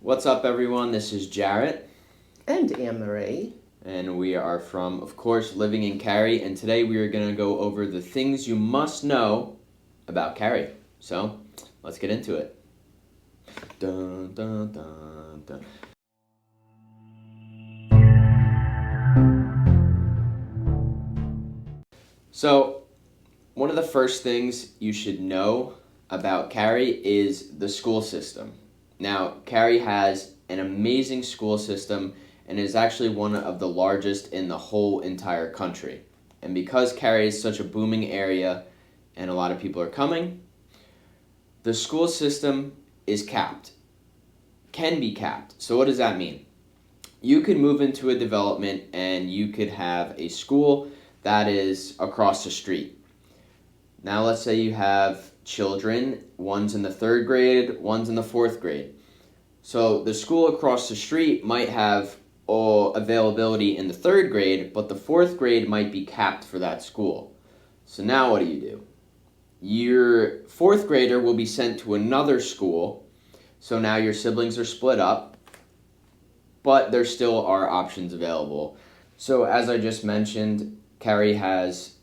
What's up, everyone? This is Jarrett, And Annmarie. and we are from, of course, living in Cary, and today we are going to go over the things you must know about Cary. So, let's get into it. Dun, dun, dun, dun. So, one of the first things you should know about Cary is the school system. Now, Cary has an amazing school system and is actually one of the largest in the whole entire country. And because Cary is such a booming area and a lot of people are coming, the school system is capped, can be capped. So, what does that mean? You could move into a development and you could have a school that is across the street. Now, let's say you have children, one's in the third grade, one's in the fourth grade. So the school across the street might have availability in the third grade, but the fourth grade might be capped for that school. So now what do? Your fourth grader will be sent to another school, so now your siblings are split up, but there still are options available. So as I just mentioned, Cary has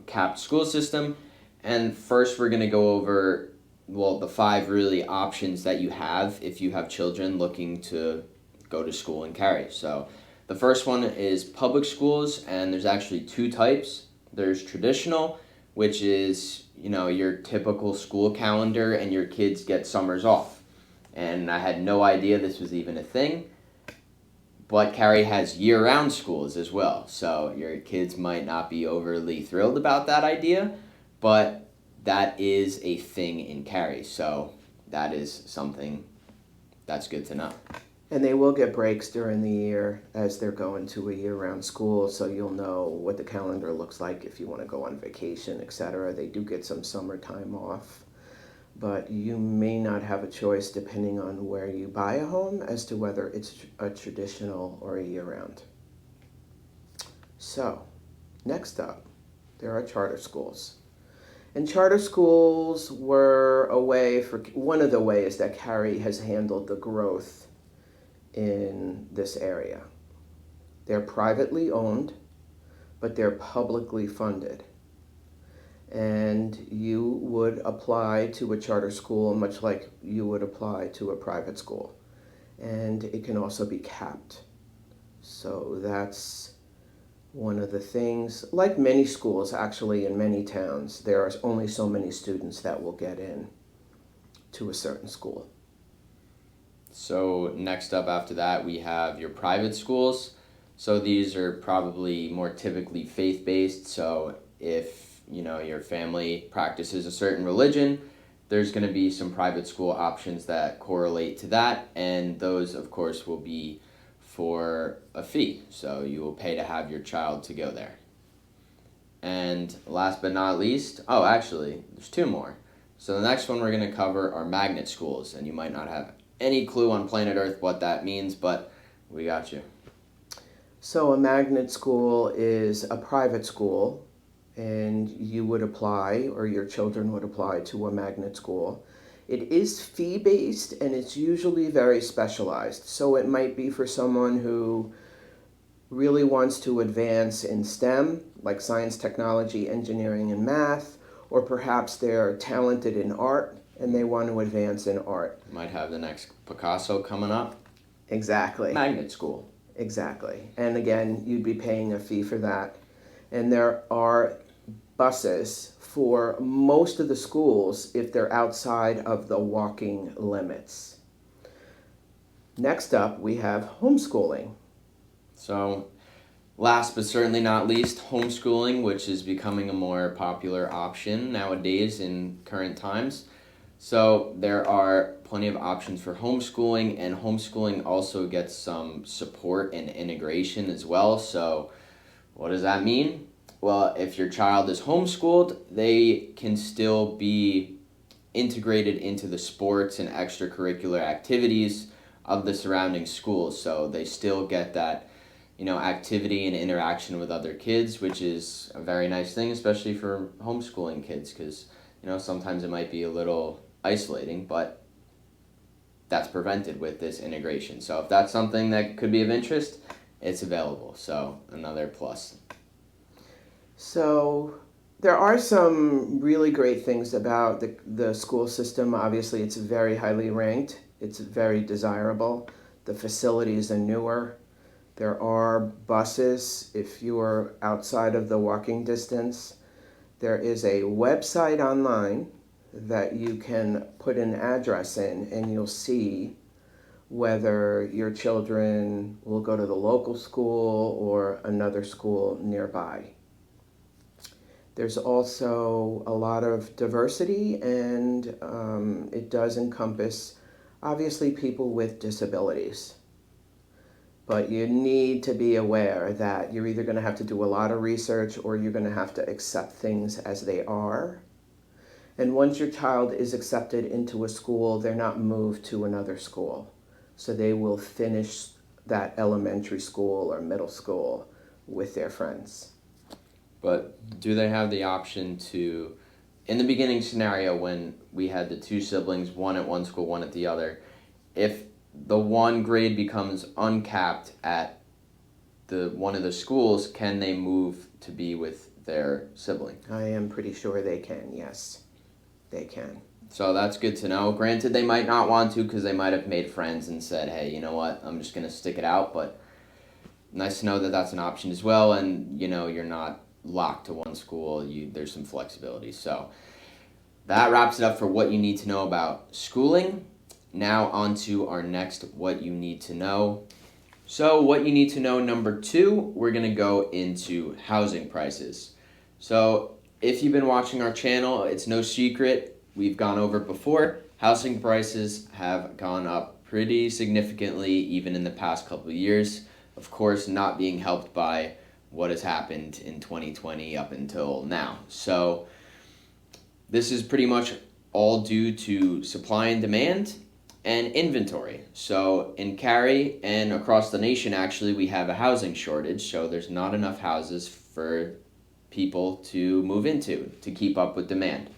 capped school system, and first we're going to go over the five really options that you have if you have children looking to go to school in Cary. So the first one is public schools, and there's actually two types. There's traditional, which is your typical school calendar, and your kids get summers off. And I had no idea this was even a thing. But Cary has year-round schools as well, so your kids might not be overly thrilled about that idea, but that is a thing in Cary, so that is something that's good to know. And they will get breaks during the year as they're going to a year-round school, so you'll know what the calendar looks like if you want to go on vacation, etc. They do get some summertime off, but you may not have a choice depending on where you buy a home as to whether it's a traditional or a year-round. So, next up, there are charter schools. And charter schools were one of the ways that Cary has handled the growth in this area. They're privately owned, but they're publicly funded. And you would apply to a charter school much like you would apply to a private school. And it can also be capped. So that's one of the things. Like many schools, actually, in many towns, there are only so many students that will get in to a certain school. So next up after that, we have your private schools. So these are probably more typically faith-based, so if your family practices a certain religion, there's going to be some private school options that correlate to that, and those, of course, will be for a fee. So you will pay to have your child to go there. And last but not least, actually, there's two more. So the next one we're going to cover are magnet schools, and you might not have any clue on planet Earth what that means, but we got you. So a magnet school is a private school, and you would apply, or your children would apply to a magnet school. It is fee-based, and it's usually very specialized. So it might be for someone who really wants to advance in STEM, like science, technology, engineering, and math, or perhaps they're talented in art, and they want to advance in art. Might have the next Picasso coming up. Exactly. Magnet school. Exactly. And again, you'd be paying a fee for that. And there are buses for most of the schools if they're outside of the walking limits. Next up, we have homeschooling. So, last but certainly not least, homeschooling, which is becoming a more popular option nowadays in current times. So, there are plenty of options for homeschooling, and homeschooling also gets some support and integration as well. So, what does that mean? Well, if your child is homeschooled, they can still be integrated into the sports and extracurricular activities of the surrounding schools. So they still get that, activity and interaction with other kids, which is a very nice thing, especially for homeschooling kids, because, sometimes it might be a little isolating, but that's prevented with this integration. So if that's something that could be of interest, it's available. So another plus. So there are some really great things about the school system. Obviously, it's very highly ranked. It's very desirable. The facilities are newer. There are buses if you are outside of the walking distance. There is a website online that you can put an address in, and you'll see whether your children will go to the local school or another school nearby. There's also a lot of diversity, and it does encompass, obviously, people with disabilities. But you need to be aware that you're either going to have to do a lot of research or you're going to have to accept things as they are. And once your child is accepted into a school, they're not moved to another school. So they will finish that elementary school or middle school with their friends. But do they have the option to, in the beginning scenario when we had the two siblings, one at one school, one at the other, if the one grade becomes uncapped at the one of the schools, can they move to be with their sibling? I am pretty sure they can, yes. They can. So that's good to know. Granted, they might not want to because they might have made friends and said, hey, you know what, I'm just going to stick it out. But nice to know that that's an option as well. And, you know, you're not locked to one school. There's some flexibility. So that wraps it up for what you need to know about schooling. Now on to our next what you need to know. So what you need to know number 2, we're going to go into housing prices. So if you've been watching our channel, it's no secret, we've gone over it before. Housing prices have gone up pretty significantly even in the past couple of years. Of course, not being helped by what has happened in 2020 up until now. So this is pretty much all due to supply and demand and inventory. So in Cary and across the nation, actually, we have a housing shortage. So there's not enough houses for people to move into to keep up with demand.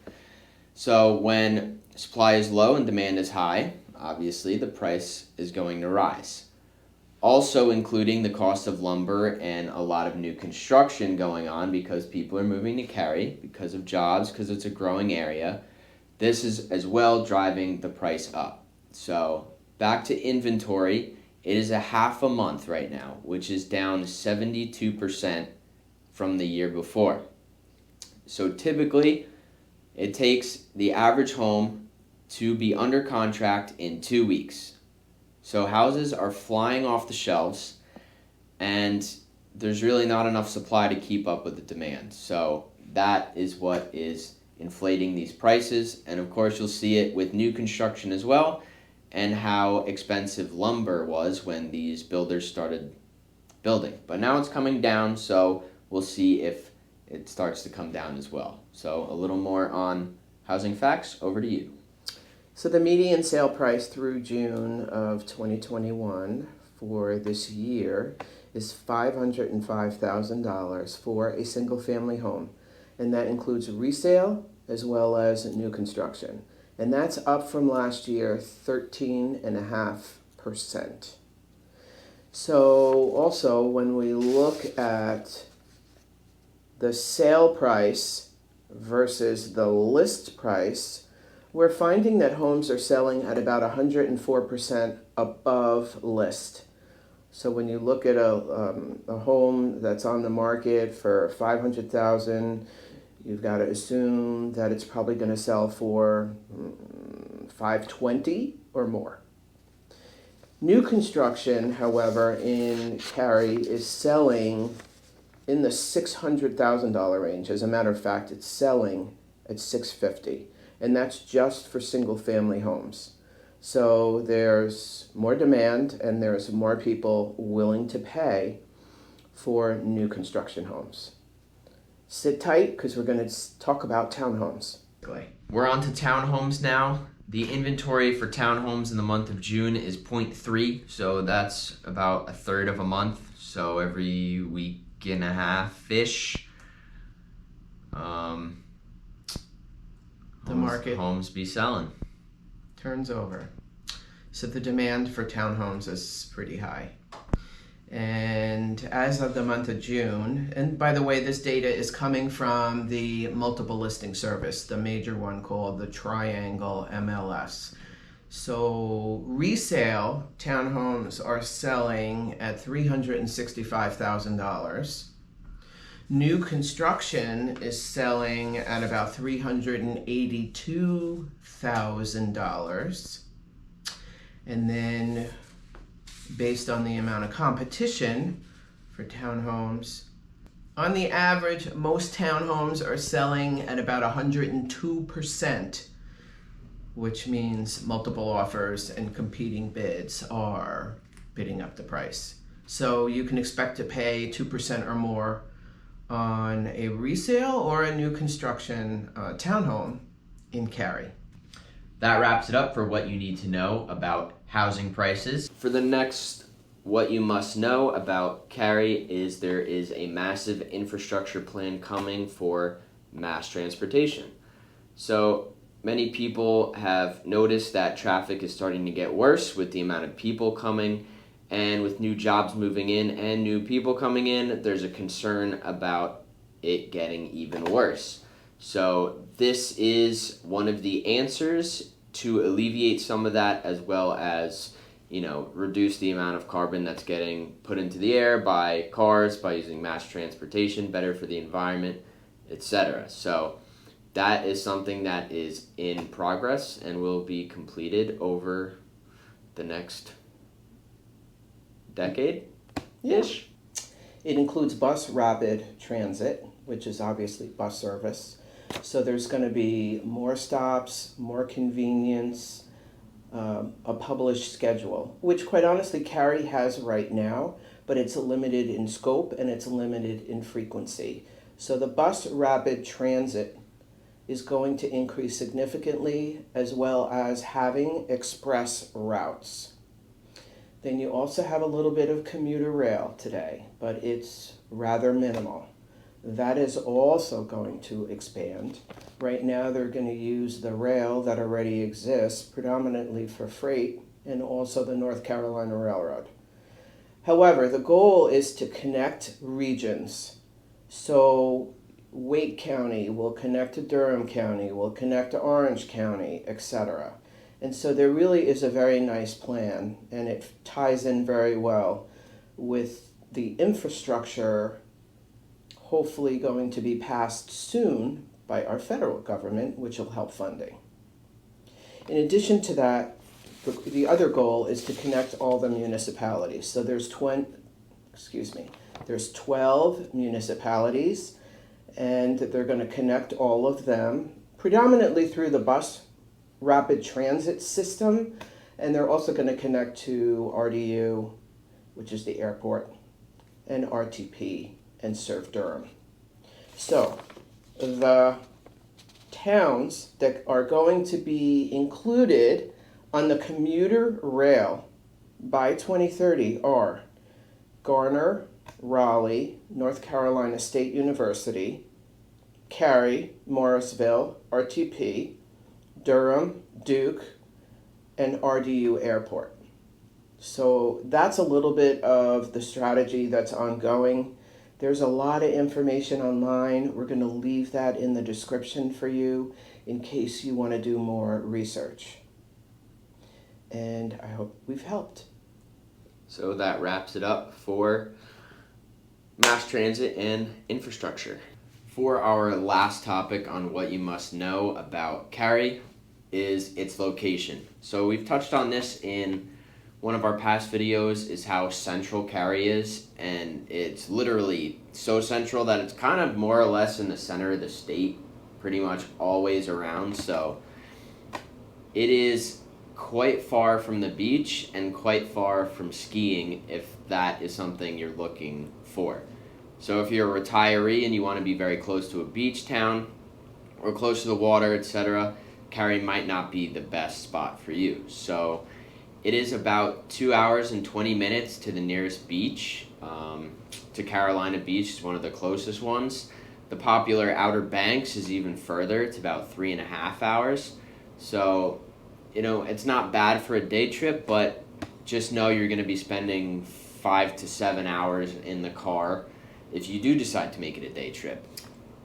So when supply is low and demand is high, obviously the price is going to rise. Also including the cost of lumber and a lot of new construction going on because people are moving to Cary because of jobs, because it's a growing area. This is as well driving the price up. So back to inventory, it is a half a month right now, which is down 72% from the year before. So typically, it takes the average home to be under contract in 2 weeks. So houses are flying off the shelves, and there's really not enough supply to keep up with the demand. So that is what is inflating these prices. And of course, you'll see it with new construction as well, and how expensive lumber was when these builders started building. But now it's coming down, so we'll see if it starts to come down as well. So a little more on housing facts. Over to you. So the median sale price through June of 2021 for this year is $505,000 for a single-family home. And that includes resale as well as new construction. And that's up from last year, 13.5%. So also, when we look at the sale price versus the list price, we're finding that homes are selling at about 104% above list. So when you look at a home that's on the market for $500,000, you've got to assume that it's probably going to sell for $520,000 or more. New construction, however, in Cary is selling in the $600,000 range. As a matter of fact, it's selling at $650,000, and that's just for single-family homes. So there's more demand, and there's more people willing to pay for new construction homes. Sit tight, because we're going to talk about townhomes. We're on to townhomes now. The inventory for townhomes in the month of June is 0.3, so that's about a third of a month. So every week and a half-ish, The market homes be selling. turns over. So the demand for townhomes is pretty high. And as of the month of June, and by the way, this data is coming from the multiple listing service, the major one called the Triangle MLS. So resale townhomes are selling at $365,000. New construction is selling at about $382,000. And then based on the amount of competition for townhomes, on the average, most townhomes are selling at about 102%, which means multiple offers and competing bids are bidding up the price. So you can expect to pay 2% or more on a resale or a new construction townhome in Cary. That wraps it up for what you need to know about housing prices. For the next what you must know about Cary is there is a massive infrastructure plan coming for mass transportation. So many people have noticed that traffic is starting to get worse with the amount of people coming, and with new jobs moving in and new people coming in, there's a concern about it getting even worse. So this is one of the answers to alleviate some of that, as well as, reduce the amount of carbon that's getting put into the air by cars, by using mass transportation, better for the environment, etc. So that is something that is in progress and will be completed over the next decade-ish. It includes bus rapid transit, which is obviously bus service. So there's going to be more stops, more convenience, a published schedule, which quite honestly Cary has right now, but it's limited in scope and it's limited in frequency. So the bus rapid transit is going to increase significantly, as well as having express routes. Then you also have a little bit of commuter rail today, but it's rather minimal. That is also going to expand. Right now they're going to use the rail that already exists predominantly for freight, and also the North Carolina Railroad. However, the goal is to connect regions. So Wake County will connect to Durham County, will connect to Orange County, etc. And so there really is a very nice plan, and it ties in very well with the infrastructure hopefully going to be passed soon by our federal government, which will help funding. In addition to that, the other goal is to connect all the municipalities. So there's 12 municipalities, and they're going to connect all of them, predominantly through the bus rapid transit system, and they're also going to connect to RDU, which is the airport, and RTP, and serve Durham. So the towns that are going to be included on the commuter rail by 2030 are Garner, Raleigh, North Carolina State University, Cary, Morrisville, RTP, Durham, Duke, and RDU Airport. So that's a little bit of the strategy that's ongoing. There's a lot of information online. We're going to leave that in the description for you in case you want to do more research. And I hope we've helped. So that wraps it up for mass transit and infrastructure. For our last topic on what you must know about Cary is its location. So we've touched on this in one of our past videos, is how central Cary is, and it's literally so central that it's kind of more or less in the center of the state, pretty much always around. So it is quite far from the beach and quite far from skiing, if that is something you're looking for. So if you're a retiree and you want to be very close to a beach town or close to the water, etc., Cary might not be the best spot for you. So it is about 2 hours and 20 minutes to the nearest beach. To Carolina Beach is one of the closest ones. The popular Outer Banks is even further. It's about 3.5 hours. So it's not bad for a day trip, but just know you're going to be spending 5 to 7 hours in the car if you do decide to make it a day trip.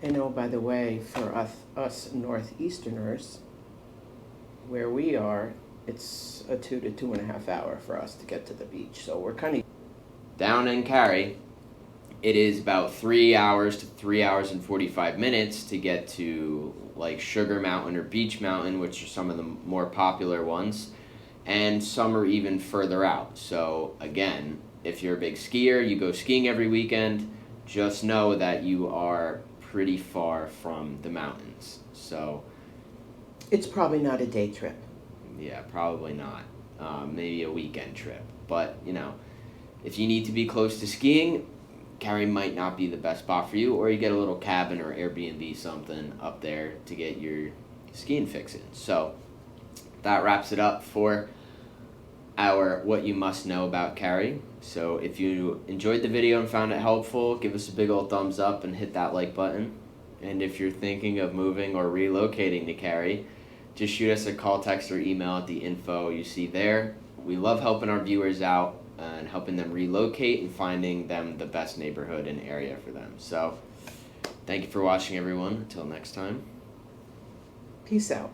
And oh, by the way, for us Northeasterners, where we are, it's a 2 to 2.5 hour for us to get to the beach. So we're kind of Down in Cary, it is about 3 hours to 3 hours and 45 minutes to get to like Sugar Mountain or Beach Mountain, which are some of the more popular ones, and some are even further out. So again, if you're a big skier, you go skiing every weekend, just know that you are pretty far from the mountains. So it's probably not a day trip. yeah, probably not. Maybe a weekend trip. But, if you need to be close to skiing, Cary might not be the best spot for you, or you get a little cabin or Airbnb something up there to get your skiing fix in. So that wraps it up for our What You Must Know About Cary. So if you enjoyed the video and found it helpful, give us a big old thumbs up and hit that like button. And if you're thinking of moving or relocating to Cary, just shoot us a call, text, or email at the info you see there. We love helping our viewers out and helping them relocate and finding them the best neighborhood and area for them. So thank you for watching, everyone. Until next time. Peace out.